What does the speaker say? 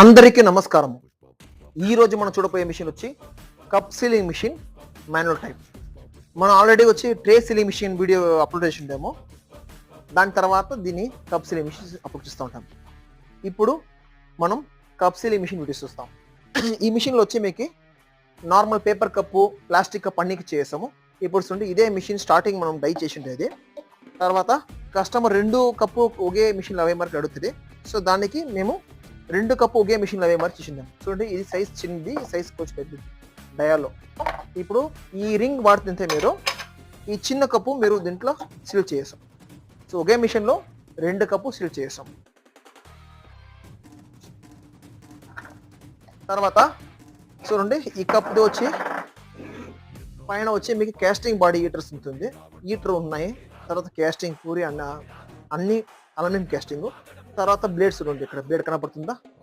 అందరికీ నమస్కారం. ఈరోజు మనం చూడబోయే మిషన్ వచ్చి cup sealing machine manual type. మనం ఆల్రెడీ వచ్చి tray sealing machine video upload చేసి ఉంటాము. దాని తర్వాత దీన్ని కప్ సీలింగ్ మిషన్ అప్లోడ్ చేస్తూ ఉంటాం. ఇప్పుడు మనం కప్ సీలింగ్ మిషన్ వీడియోస్ చూస్తాం. ఈ మిషన్లో వచ్చి మీకు normal paper cup, plastic cup అన్నికి చేసాము. ఇప్పుడు చూడండి, ఇదే మిషన్ స్టార్టింగ్ మనం డై చేసి ఉండేది. తర్వాత కస్టమర్ 2 కప్పు ఒకే మిషన్లో అవే మరి అడుగుతుంది. సో దానికి మేము 2 కప్పు ఒకే మిషన్లో అవే మరి చేసిందాం. చూడండి, ఇది సైజ్ చిన్నది, సైజ్ కొంచెం పెద్దది డయాలో. ఇప్పుడు ఈ రింగ్ వాడుతుంటే మీరు ఈ చిన్న కప్పు మీరు దీంట్లో సీల్ చేసాం. సో ఒకే మిషన్లో 2 కప్పు సీల్ చేసాం. తర్వాత చూడండి, ఈ కప్ది వచ్చి పైన వచ్చి మీకు క్యాస్టింగ్ బాడీ హీటర్స్ ఉంటుంది. హీటర్ ఉన్నాయి. తర్వాత క్యాస్టింగ్ పూరి అన్ని అల్యూమినియం క్యాస్టింగ్. తర్వాత బ్లేడ్స్ ఉంది. ఇక్కడ బ్లేడ్ కనపడుతుందా?